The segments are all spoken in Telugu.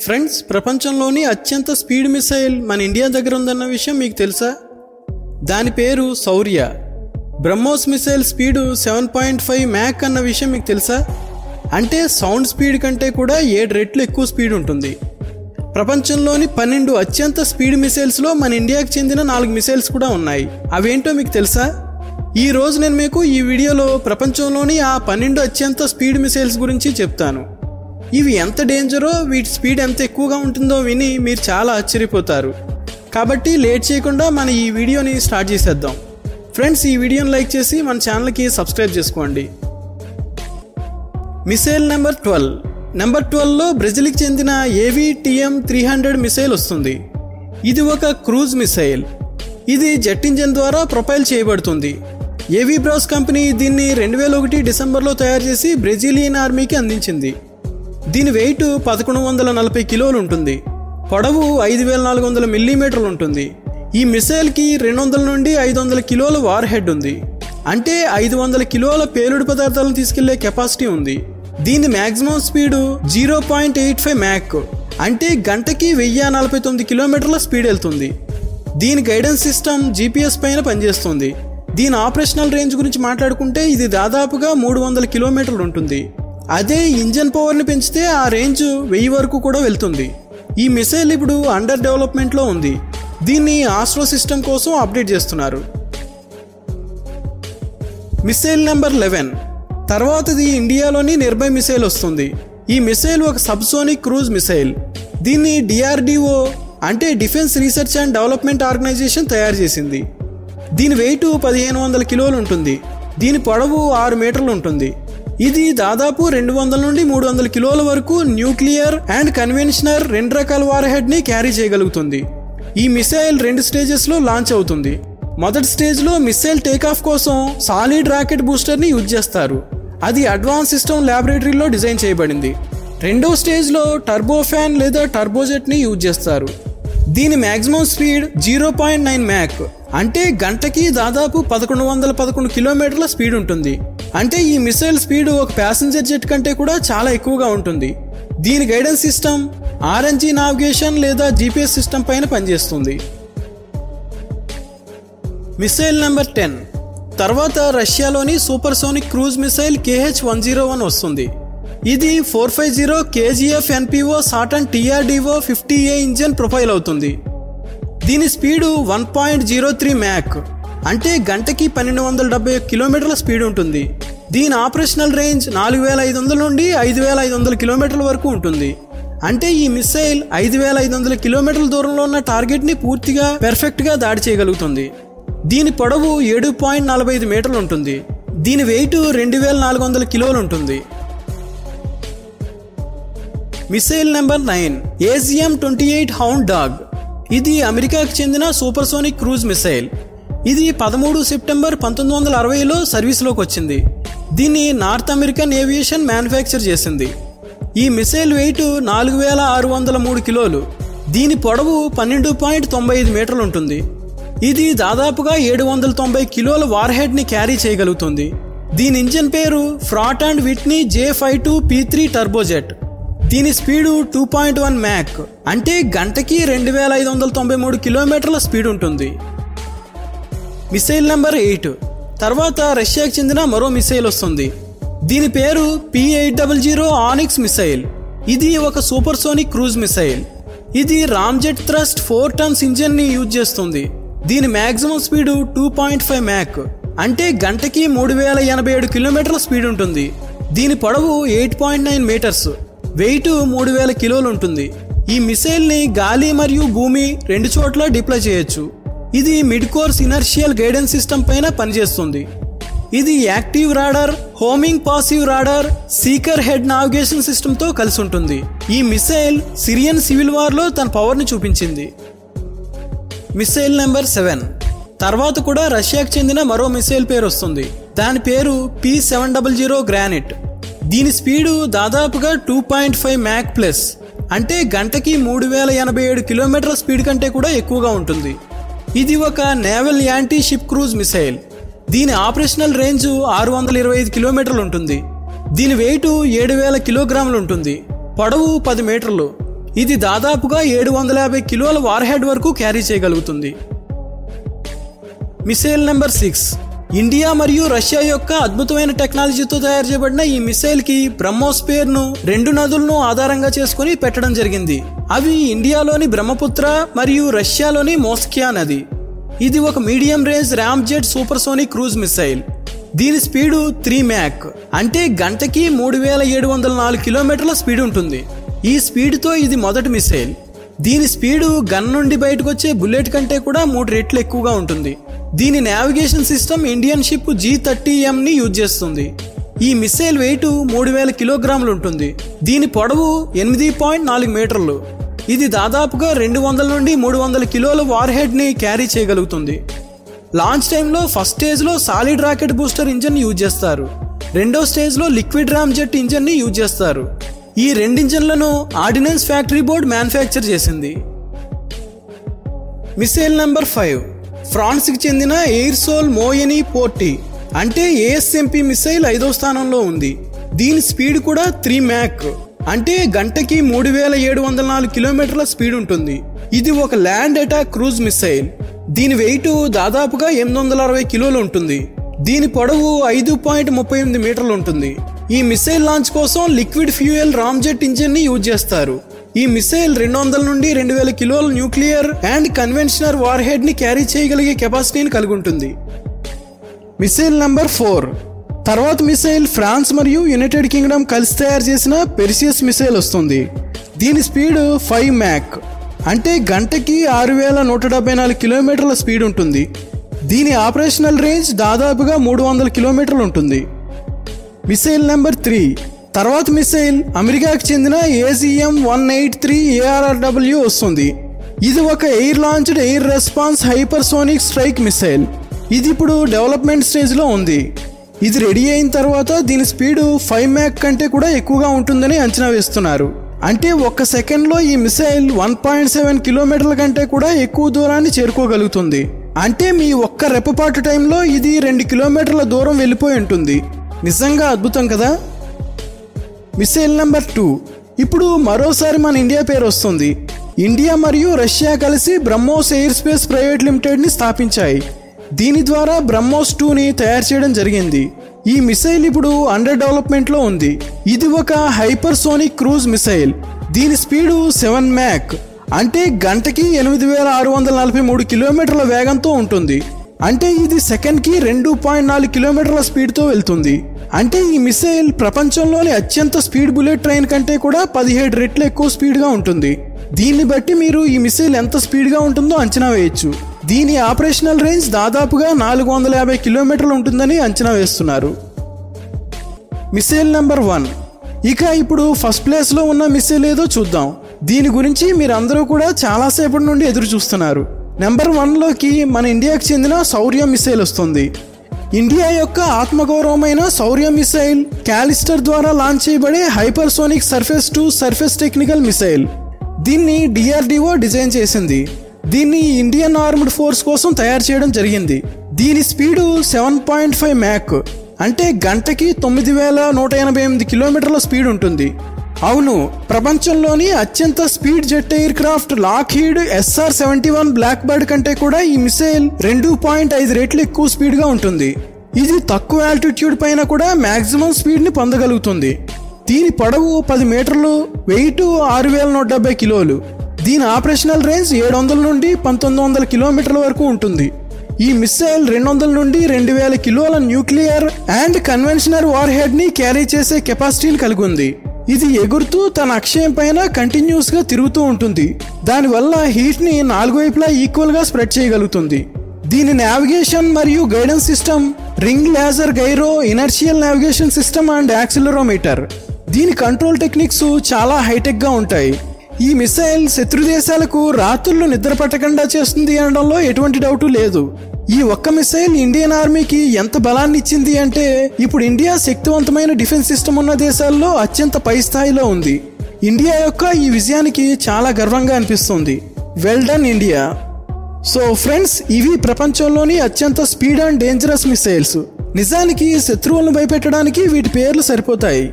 ఫ్రెండ్స్, ప్రపంచంలోని అత్యంత స్పీడ్ మిసైల్ మన ఇండియా దగ్గర ఉందన్న విషయం మీకు తెలుసా? దాని పేరు శౌర్య. బ్రహ్మోస్ మిసైల్ స్పీడు 7.5 మ్యాక్ అన్న విషయం మీకు తెలుసా? అంటే సౌండ్ స్పీడ్ కంటే కూడా 7 రెట్లు ఎక్కువ స్పీడ్ ఉంటుంది. ప్రపంచంలోని 12 అత్యంత స్పీడ్ మిసైల్స్లో మన ఇండియాకి చెందిన 4 మిసైల్స్ కూడా ఉన్నాయి. అవేంటో మీకు తెలుసా? ఈ రోజు నేను మీకు ఈ వీడియోలో ప్రపంచంలోని ఆ 12 అత్యంత స్పీడ్ మిసైల్స్ గురించి చెప్తాను. ఇవి ఎంత డేంజరో, వీటి స్పీడ్ ఎంత ఎక్కువగా ఉంటుందో విని మీరు చాలా ఆశ్చర్యపోతారు. కాబట్టి లేట్ చేయకుండా మన ఈ వీడియోని స్టార్ట్ చేసేద్దాం. ఫ్రెండ్స్, ఈ వీడియోని లైక్ చేసి మన ఛానల్కి సబ్స్క్రైబ్ చేసుకోండి. Missile number 12. నెంబర్ 12లో బ్రెజిల్కి చెందిన AVTM-300 మిసైల్ వస్తుంది. ఇది ఒక క్రూజ్ మిసైల్. ఇది జెట్ ఇంజన్ ద్వారా ప్రొపైల్ చేయబడుతుంది. ఏవిబ్రాస్ కంపెనీ దీన్ని 2001 డిసెంబర్లో తయారు చేసి బ్రెజిలియన్ ఆర్మీకి అందించింది. దీని వెయిట్ 1140 కిలోలు ఉంటుంది. పొడవు 5400 మిల్లీమీటర్లు ఉంటుంది. ఈ మిసైల్కి 200 నుండి 500 కిలోల వార్ హెడ్ ఉంది. అంటే 500 కిలోల పేలుడు పదార్థాలను తీసుకెళ్లే కెపాసిటీ ఉంది. దీని మ్యాక్సిమం స్పీడు 0.85 మ్యాక్, అంటే గంటకి 1049 కిలోమీటర్ల స్పీడ్ వెళ్తుంది. దీని గైడెన్స్ సిస్టమ్ GPS పైన పనిచేస్తుంది. దీని ఆపరేషనల్ రేంజ్ గురించి మాట్లాడుకుంటే ఇది దాదాపుగా 300 కిలోమీటర్లు ఉంటుంది. అదే ఇంజన్ పవర్ని పెంచితే ఆ రేంజ్ 1000 వరకు కూడా వెళ్తుంది. ఈ మిసైల్ ఇప్పుడు అండర్ డెవలప్మెంట్లో ఉంది. దీన్ని ఆస్ట్రో సిస్టమ్ కోసం అప్డేట్ చేస్తున్నారు. Missile number 11. తర్వాతది ఇండియాలోని నిర్భయ్ మిసైల్ వస్తుంది. ఈ మిసైల్ ఒక సబ్సోనిక్ క్రూజ్ మిసైల్. దీన్ని DRDO అంటే defence research and development organisation తయారు చేసింది. దీని వెయిట్ 1500 కిలోలు ఉంటుంది. దీని పొడవు 6 మీటర్లు ఉంటుంది. ఇది దాదాపు 200 నుండి 300 కిలోల వరకు న్యూక్లియర్ అండ్ కన్వెన్షనల్ 2 రకాల వార్ హెడ్ ని క్యారీ చేయగలుగుతుంది. ఈ మిసైల్ 2 స్టేజెస్లో లాంచ్ అవుతుంది. మొదటి స్టేజ్లో మిసైల్ టేకాఫ్ కోసం సాలిడ్ రాకెట్ బూస్టర్ని యూజ్ చేస్తారు. అది అడ్వాన్స్ సిస్టమ్ ల్యాబొరేటరీలో డిజైన్ చేయబడింది. రెండో స్టేజ్లో టర్బోఫాన్ లేదా టర్బోజెట్ని యూజ్ చేస్తారు. దీని మ్యాక్సిమం స్పీడ్ 0.9 మ్యాక్, అంటే గంటకి దాదాపు 1111 కిలోమీటర్ల స్పీడ్ ఉంటుంది. అంటే ఈ మిసైల్ స్పీడ్ ఒక ప్యాసింజర్ జెట్ కంటే కూడా చాలా ఎక్కువగా ఉంటుంది. దీని గైడెన్స్ సిస్టమ్ RNG నావిగేషన్ లేదా GPS సిస్టమ్ పైన పనిచేస్తుంది. Missile number 10. తర్వాత రష్యాలోని సూపర్సోనిక్ క్రూజ్ మిసైల్ KH-101 వస్తుంది. ఇది 450 KGF NPO Saturn TRDO 50A engine profile అవుతుంది. దీని స్పీడు 1.03 మ్యాక్, అంటే గంటకి 1271 కిలోమీటర్ల స్పీడ్ ఉంటుంది. దీని ఆపరేషనల్ రేంజ్ 4500 నుండి 5500 కిలోమీటర్ల వరకు ఉంటుంది. అంటే ఈ మిసైల్ 5500 కిలోమీటర్ల దూరంలో ఉన్న టార్గెట్ని పూర్తిగా పెర్ఫెక్ట్గా దాడి చేయగలుగుతుంది. దీని పొడవు 7.45 మీటర్లు ఉంటుంది. దీని వెయిట్ 2400 కిలోలు ఉంటుంది. Missile number 9. AGM-28 hound dog. ఇది అమెరికాకు చెందిన సూపర్సోనిక్ క్రూజ్ మిసైల్. ఇది 13 సెప్టెంబర్ 1960లో సర్వీస్లోకి వచ్చింది. దీన్ని నార్త్ అమెరికన్ ఏవియేషన్ మ్యానుఫ్యాక్చర్ చేసింది. ఈ మిసైల్ వెయిట్ 4603 కిలోలు. దీని పొడవు 12.95 మీటర్లు ఉంటుంది. ఇది దాదాపుగా 790 కిలోల వార్ హెడ్ ని క్యారీ చేయగలుగుతుంది. దీని ఇంజన్ పేరు Pratt and Whitney J52 P3 turbojet. దీని స్పీడు 2.1 మ్యాక్, అంటే గంటకి 2593 కిలోమీటర్ల స్పీడ్ ఉంటుంది. Missile number 8. తర్వాత రష్యాకి చెందిన మరో మిసైల్ వస్తుంది. దీని పేరు P800 ఆనిక్స్ మిసైల్. ఇది ఒక సూపర్సోనిక్ క్రూజ్ మిసైల్. ఇది రామ్జెట్ థ్రస్ట్ 4 టన్స్ ఇంజన్ ని యూజ్ చేస్తుంది. దీని మ్యాక్సిమం స్పీడు 2.5 మ్యాక్, అంటే గంటకి 3087 కిలోమీటర్ల స్పీడ్ ఉంటుంది. దీని పొడవు 8.9 మీటర్స్, వెయిట్ 3000 కిలోలు ఉంటుంది. ఈ మిసైల్ని గాలి మరియు భూమి 2 చోట్ల డిప్లాయ్ చేయొచ్చు. ఇది mid course inertial guidance system పైన పనిచేస్తుంది. ఇది active radar, homing passive radar, seeker head navigation సిస్టమ్తో కలిసి ఉంటుంది. ఈ మిసైల్ సిరియన్ సివిల్ వార్లో తన పవర్ని చూపించింది. Missile number 7. తర్వాత కూడా రష్యాకు చెందిన మరో మిసైల్ పేరు వస్తుంది. దాని పేరు P700 గ్రానైట్. దీని స్పీడు దాదాపుగా 2.5 మ్యాక్ ప్లస్, అంటే గంటకి 3087 కిలోమీటర్ల స్పీడ్ కంటే కూడా ఎక్కువగా ఉంటుంది. ఇది ఒక naval anti ship cruise missile. దీని ఆపరేషనల్ రేంజ్ 625 కిలోమీటర్లు ఉంటుంది. దీని వెయిట్ 7000 కిలోగ్రాములు ఉంటుంది. పొడవు 10 మీటర్లు. ఇది దాదాపుగా 750 కిలోల వార్ హెడ్ వరకు క్యారీ చేయగలుగుతుంది. Missile number 6. ఇండియా మరియు రష్యా యొక్క అద్భుతమైన టెక్నాలజీతో తయారు చేయబడిన ఈ మిసైల్ కి బ్రహ్మోస్పేర్ ను 2 నదులను ఆధారంగా చేసుకుని పెట్టడం జరిగింది. అవి ఇండియాలోని బ్రహ్మపుత్ర మరియు రష్యాలోని మోస్కియా నది. ఇది ఒక medium range ramjet supersonic cruise missile. దీని స్పీడు 3 మ్యాక్ అంటే గంటకి 3704 కిలోమీటర్ల స్పీడ్ ఉంటుంది. ఈ స్పీడ్తో ఇది మొదటి మిసైల్. దీని స్పీడు గన్ నుండి బయటకు వచ్చే బుల్లెట్ కంటే కూడా 3 రెట్లు ఎక్కువగా ఉంటుంది. దీని navigation system Indian ship G30M ని యూజ్ చేస్తుంది. ఈ మిసైల్ వెయిట్ 3000 కిలోగ్రాములు ఉంటుంది. దీని పొడవు 8.4 మీటర్లు. ఇది దాదాపుగా 200 నుండి 300 కిలోల వార్ హెడ్ ని క్యారీ చేయగలుగుతుంది. లాంచ్ టైంలో ఫస్ట్ స్టేజ్లో solid rocket booster engine use చేస్తారు. రెండో స్టేజ్లో లిక్విడ్ రామ్జెట్ ఇంజన్ ని యూజ్ చేస్తారు. ఈ 2 ఇంజన్లను ఆర్డినెన్స్ ఫ్యాక్టరీ బోర్డ్ మ్యానుఫ్యాక్చర్ చేసింది. Missile number 5. ఫ్రాన్స్కి చెందిన ఎయిర్సోల్ మోయెనీ పోర్టీ అంటే ASMP మిసైల్ 5వ స్థానంలో ఉంది. దీని స్పీడ్ కూడా 3 మ్యాక్ అంటే గంటకి 3704 కిలోమీటర్ల స్పీడ్ ఉంటుంది. ఇది ఒక ల్యాండ్ అటాక్ క్రూజ్ మిసైల్. దీని వెయిట్ దాదాపుగా 860 కిలోలు ఉంటుంది. దీని పొడవు 5.38 మీటర్లు ఉంటుంది. ఈ మిసైల్ లాంచ్ కోసం లిక్విడ్ ఫ్యూయల్ రామ్జెట్ ఇంజిన్ ని యూజ్ చేస్తారు. ఈ మిసైల్ 200 నుండి 2000 కిలోల nuclear and conventional war head ని క్యారీ చేయగలిగే కెపాసిటీని కలిగి ఉంటుంది. Missile number 4. తర్వాత మిసైల్ ఫ్రాన్స్ మరియు యునైటెడ్ కింగ్డమ్ కలిసి తయారు చేసిన పెర్సియస్ మిసైల్ వస్తుంది. దీని స్పీడ్ 5 మ్యాక్ అంటే గంటకి 6174 కిలోమీటర్ల స్పీడ్ ఉంటుంది. దీని ఆపరేషనల్ రేంజ్ దాదాపుగా 300 కిలోమీటర్లు ఉంటుంది. Missile number 3. తర్వాత మిసైల్ అమెరికాకు చెందిన AGM-183 ARRW వస్తుంది. ఇది ఒక air launched air response hypersonic strike missile. ఇది ఇప్పుడు డెవలప్మెంట్ స్టేజ్లో ఉంది. ఇది రెడీ అయిన తర్వాత దీని స్పీడ్ 5 మ్యాక్ కంటే కూడా ఎక్కువగా ఉంటుందని అంచనా వేస్తున్నారు. అంటే 1 సెకండ్లో ఈ మిసైల్ 1.7 కిలోమీటర్ల కంటే కూడా ఎక్కువ దూరాన్ని చేరుకోగలుగుతుంది. అంటే మీ ఒక్క రెప్పపాటు టైంలో ఇది 2 కిలోమీటర్ల దూరం వెళ్ళిపోయి ఉంటుంది. నిజంగా అద్భుతం కదా. Missile number 2. ఇప్పుడు మరోసారి మన ఇండియా పేరు వస్తుంది. ఇండియా మరియు రష్యా కలిసి BrahMos air space private limited ని స్థాపించాయి. దీని ద్వారా బ్రహ్మోస్ 2ని తయారు చేయడం జరిగింది. ఈ మిసైల్ ఇప్పుడు అండర్ డెవలప్మెంట్ లో ఉంది. ఇది ఒక హైపర్సోనిక్ క్రూజ్ మిసైల్. దీని స్పీడు 7 మ్యాక్ అంటే గంటకి 8643 కిలోమీటర్ల వేగంతో ఉంటుంది. అంటే ఇది సెకండ్కి 2.4 కిలోమీటర్ల స్పీడ్తో వెళ్తుంది. అంటే ఈ మిసైల్ ప్రపంచంలోని అత్యంత స్పీడ్ బుల్లెట్ ట్రైన్ కంటే కూడా 17 రెట్లు ఎక్కువ స్పీడ్గా ఉంటుంది. దీన్ని బట్టి మీరు ఈ మిసైల్ ఎంత స్పీడ్గా ఉంటుందో అంచనా వేయచ్చు. దీని ఆపరేషనల్ రేంజ్ దాదాపుగా 450 కిలోమీటర్లు ఉంటుందని అంచనా వేస్తున్నారు. Missile number 1. ఇక ఇప్పుడు ఫస్ట్ ప్లేస్లో ఉన్న మిసైల్ ఏదో చూద్దాం. దీని గురించి మీరందరూ కూడా చాలాసేపటి నుండి ఎదురు చూస్తున్నారు. నెంబర్ 1లోకి మన ఇండియాకి చెందిన శౌర్య మిసైల్ వస్తుంది. ఇండియా యొక్క ఆత్మగౌరవమైన శౌర్య మిసైల్ క్యాలిస్టర్ ద్వారా లాంచ్ చేయబడే hypersonic surface to surface technical missile. దీన్ని DRDO డిజైన్ చేసింది. దీన్ని ఇండియన్ ఆర్మ్డ్ ఫోర్స్ కోసం తయారు చేయడం జరిగింది. దీని స్పీడు 7.5 మ్యాక్ అంటే గంటకి 9188 కిలోమీటర్ల స్పీడ్ ఉంటుంది. అవును, ప్రపంచంలోని అత్యంత speed jet aircraft Lockheed SR-71 Blackbird కంటే కూడా ఈ మిసైల్ 2.5 రెట్లు ఎక్కువ స్పీడ్గా ఉంటుంది. ఇది తక్కువ ఆల్టిట్యూడ్ పైన కూడా మ్యాక్సిమం స్పీడ్ని పొందగలుగుతుంది. దీని పొడవు 10 మీటర్లు, వెయిట్ 6170 కిలోలు. దీని ఆపరేషనల్ రేంజ్ 700 నుండి 1900 కిలోమీటర్ల వరకు ఉంటుంది. ఈ మిసైల్ 200 నుండి 2000 కిలోల nuclear and conventional war head ని క్యారీ చేసే కెపాసిటీని కలిగి ఉంది. ఇది ఎగురుతూ తన అక్షయం పైన కంటిన్యూస్ గా తిరుగుతూ ఉంటుంది. దానివల్ల హీట్ ని 4 వైపులా ఈక్వల్ గా స్ప్రెడ్ చేయగలుగుతుంది. దీని నావిగేషన్ మరియు guidance system ring laser gyro, inertial navigation system and accelerometer. దీని కంట్రోల్ టెక్నిక్స్ చాలా హైటెక్ గా ఉంటాయి. ఈ మిసైల్ శత్రు దేశాలకు రాత్రులు నిద్ర పట్టకుండా చేస్తుంది అనడంలో ఎటువంటి డౌటు లేదు. ఈ ఒక్క మిసైల్ ఇండియన్ ఆర్మీకి ఎంత బలాన్ని ఇచ్చింది అంటే ఇప్పుడు ఇండియా శక్తివంతమైన డిఫెన్స్ సిస్టమ్ ఉన్న దేశాల్లో అత్యంత పై స్థాయిలో ఉంది. ఇండియా యొక్క ఈ విజయానికి చాలా గర్వంగా అనిపిస్తుంది. Well done India. So friends, ఇవి ప్రపంచంలోని అత్యంత స్పీడ్ అండ్ డేంజరస్ మిసైల్స్. నిజానికి శత్రువులను భయపెట్టడానికి వీటి పేర్లు సరిపోతాయి.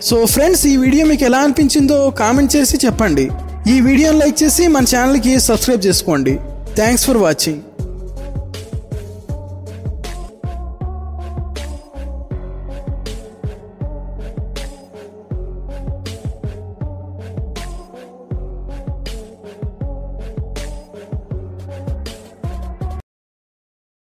సో ఫ్రెండ్స్, ఈ వీడియో మీకు ఎలా అనిపించిందో కామెంట్ చేసి చెప్పండి. ఈ వీడియోని లైక్ చేసి మన ఛానల్కి సబ్స్క్రైబ్ చేసుకోండి. Thanks for watching.